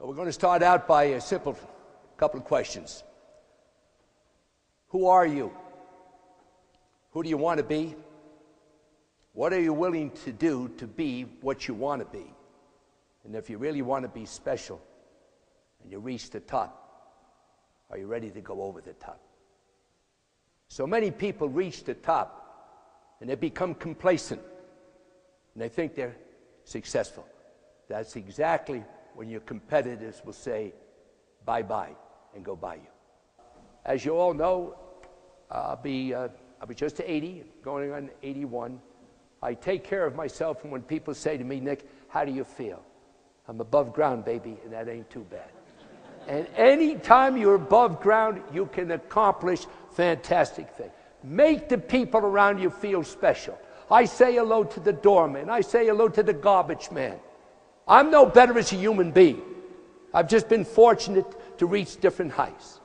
So we're going to start out by a simple couple of questions. Who are you? Who do you want to be? What are you willing to do to be what you want to be? And if you really want to be special and you reach the top, are you ready to go over the top? So many people reach the top and they become complacent and they think they're successful. That's exactly when your competitors will say bye-bye and go by you. As you all know, I'll be just 80, going on 81. I take care of myself, and when people say to me, Nick, how do you feel? I'm above ground, baby, and that ain't too bad. And any time you're above ground, you can accomplish fantastic things. Make the people around you feel special. I say hello to the doorman. I say hello to the garbage man. I'm no better as a human being. I've just been fortunate to reach different heights.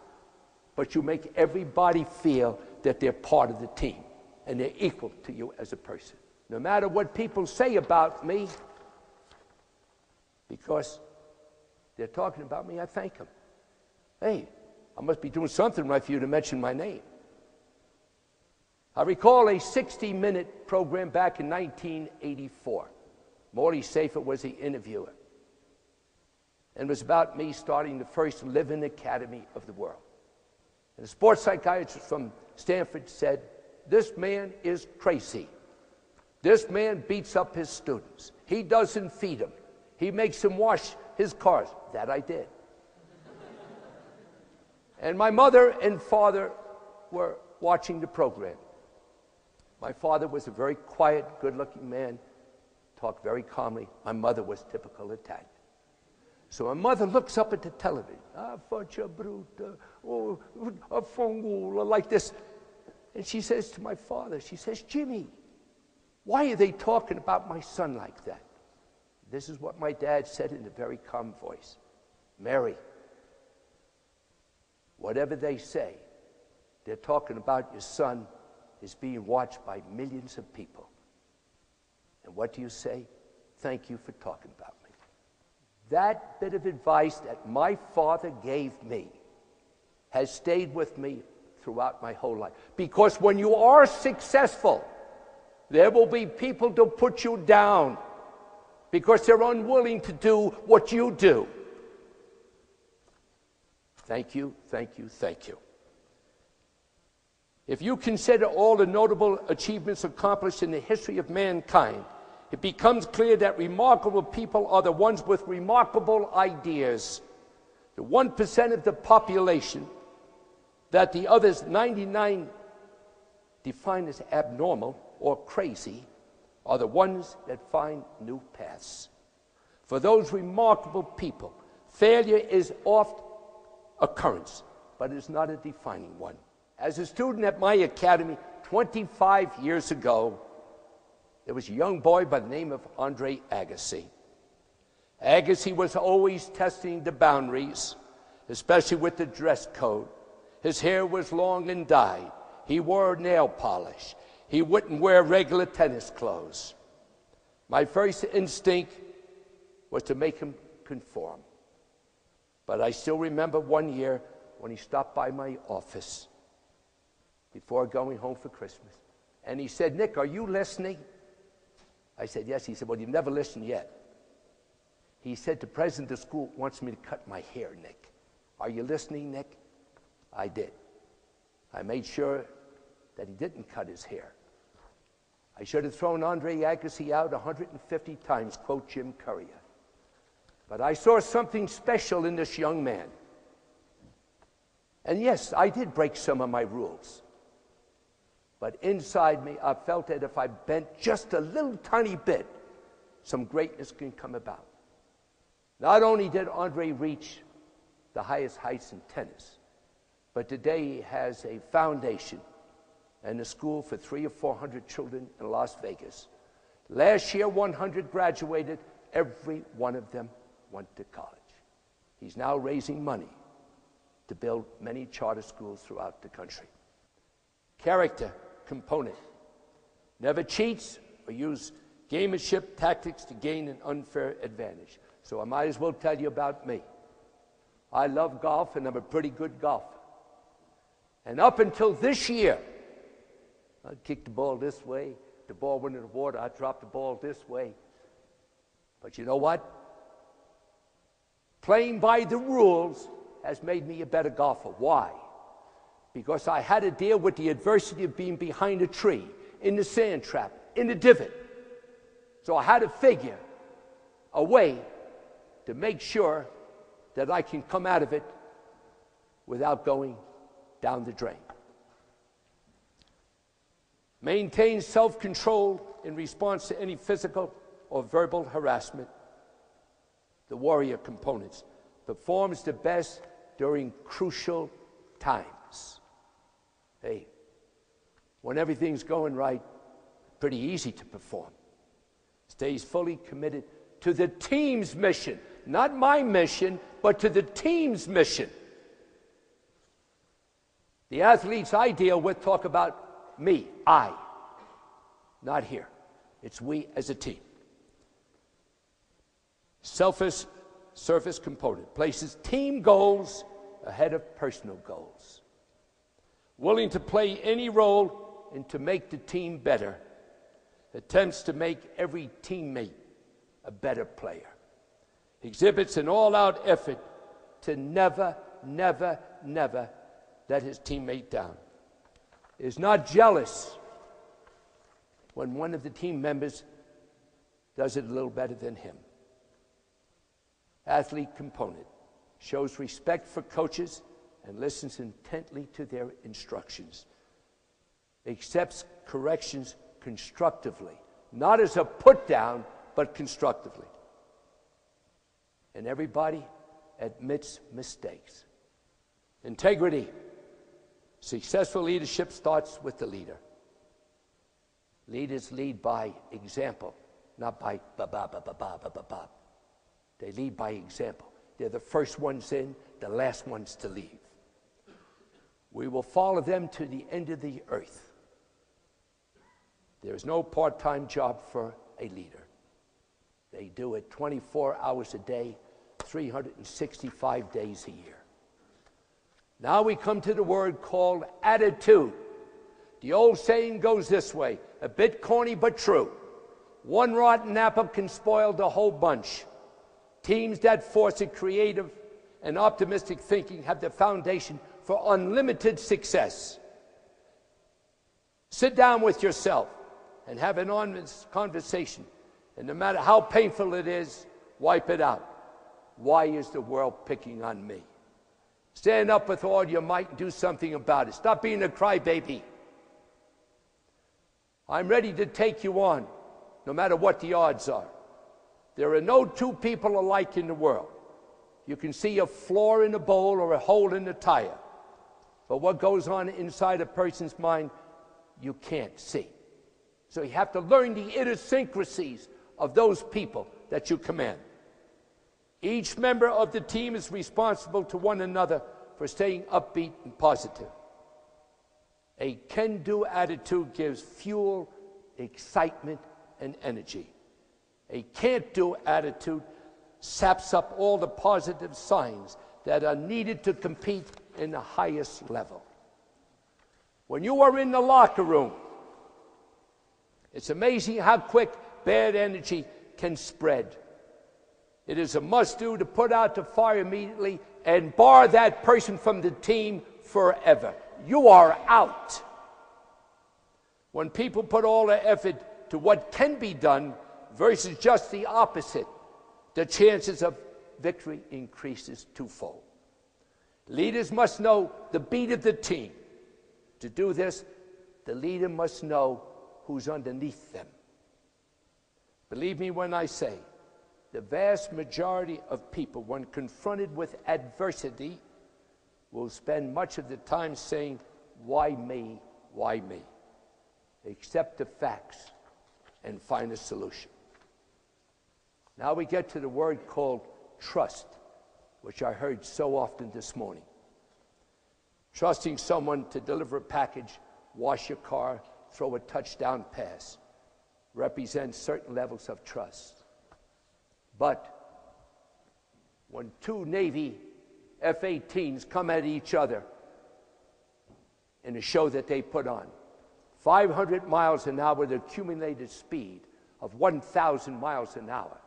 But you make everybody feel that they're part of the team and they're equal to you as a person. No matter what people say about me, because they're talking about me, I thank them. Hey, I must be doing something right for you to mention my name. I recall a 60-minute program back in 1984. Morty Safer was the interviewer. And it was about me starting the first living academy of the world. And a sports psychiatrist from Stanford said, this man is crazy. This man beats up his students. He doesn't feed them. He makes them wash his cars. That I did. And my mother and father were watching the program. My father was a very quiet, good-looking man, talked very calmly. My mother was typical Italian. So my mother looks up at the television. Ah, faccia brutta, oh, a fungula, like this. And she says to my father, she says, Jimmy, why are they talking about my son like that? This is what my dad said in a very calm voice. Mary, whatever they say, they're talking about your son is being watched by millions of people. And what do you say? Thank you for talking about me. That bit of advice that my father gave me has stayed with me throughout my whole life. Because when you are successful, there will be people to put you down because they're unwilling to do what you do. Thank you, thank you, thank you. If you consider all the notable achievements accomplished in the history of mankind, it becomes clear that remarkable people are the ones with remarkable ideas. The 1% of the population that the others 99 define as abnormal or crazy are the ones that find new paths. For those remarkable people, failure is oft occurrence, but it is not a defining one. As a student at my academy 25 years ago, there was a young boy by the name of Andre Agassi. Agassi was always testing the boundaries, especially with the dress code. His hair was long and dyed. He wore nail polish. He wouldn't wear regular tennis clothes. My first instinct was to make him conform. But I still remember one year when he stopped by my office before going home for Christmas. And he said, Nick, are you listening? I said, yes. He said, well, you've never listened yet. He said, the president of the school wants me to cut my hair, Nick. Are you listening, Nick? I did. I made sure that he didn't cut his hair. I should have thrown Andre Agassi out 150 times, quote Jim Courier. But I saw something special in this young man. And yes, I did break some of my rules. But inside me, I felt that if I bent just a little tiny bit, some greatness can come about. Not only did Andre reach the highest heights in tennis, but today he has a foundation and a school for 300 or 400 children in Las Vegas. Last year, 100 graduated. Every one of them went to college. He's now raising money to build many charter schools throughout the country. Character component. Never cheats or use gamemanship tactics to gain an unfair advantage. So I might as well tell you about me. I love golf, and I'm a pretty good golfer. And up until this year, I'd kick the ball this way, the ball went in the water, I'd drop the ball this way. But you know what? Playing by the rules has made me a better golfer. Why? Because I had to deal with the adversity of being behind a tree, in the sand trap, in the divot. So I had to figure a way to make sure that I can come out of it without going down the drain. Maintain self-control in response to any physical or verbal harassment. The warrior components performs the best during crucial times. Hey, when everything's going right, pretty easy to perform. Stays fully committed to the team's mission, not my mission, but to the team's mission. The athletes I deal with talk about me, I, not here. It's we as a team. Selfish service component places team goals ahead of personal goals. Willing to play any role and to make the team better. Attempts to make every teammate a better player. Exhibits an all-out effort to never, never, never let his teammate down. Is not jealous when one of the team members does it a little better than him. Athlete component shows respect for coaches and listens intently to their instructions. Accepts corrections constructively, not as a put down, but constructively. And everybody admits mistakes. Integrity. Successful leadership starts with the leader. Leaders lead by example, not by ba-ba-ba-ba-ba-ba-ba-ba. They lead by example. They're the first ones in, the last ones to leave. We will follow them to the end of the earth. There is no part-time job for a leader. They do it 24 hours a day, 365 days a year. Now we come to the word called attitude. The old saying goes this way, a bit corny but true. One rotten apple can spoil the whole bunch. Teams that foster creative and optimistic thinking have the foundation for unlimited success. Sit down with yourself and have an honest conversation. And no matter how painful it is, wipe it out. Why is the world picking on me? Stand up with all your might and do something about it. Stop being a crybaby. I'm ready to take you on, no matter what the odds are. There are no two people alike in the world. You can see a flaw in a bowl or a hole in a tire. But what goes on inside a person's mind, you can't see. So you have to learn the idiosyncrasies of those people that you command. Each member of the team is responsible to one another for staying upbeat and positive. A can-do attitude gives fuel, excitement, and energy. A can't-do attitude saps up all the positive signs that are needed to compete in the highest level. When you are in the locker room, it's amazing how quick bad energy can spread. It is a must-do to put out the fire immediately and bar that person from the team forever. You are out. When people put all their effort to what can be done versus just the opposite, the chances of victory increases twofold. Leaders must know the beat of the team. To do this, the leader must know who's underneath them. Believe me when I say, the vast majority of people, when confronted with adversity, will spend much of the time saying, why me, why me? Accept the facts and find a solution. Now we get to the word called trust, which I heard so often this morning. Trusting someone to deliver a package, wash your car, throw a touchdown pass, represents certain levels of trust. But when two Navy F-18s come at each other in a show that they put on. 500 miles an hour with an accumulated speed of 1,000 miles an hour.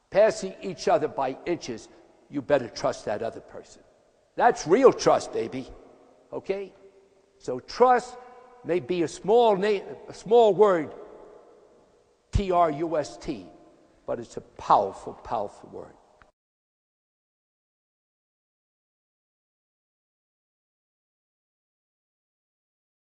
Passing each other by inches, you better trust that other person. That's real trust, baby. Okay? So trust may be a small word, T-R-U-S-T, but it's a powerful, powerful word.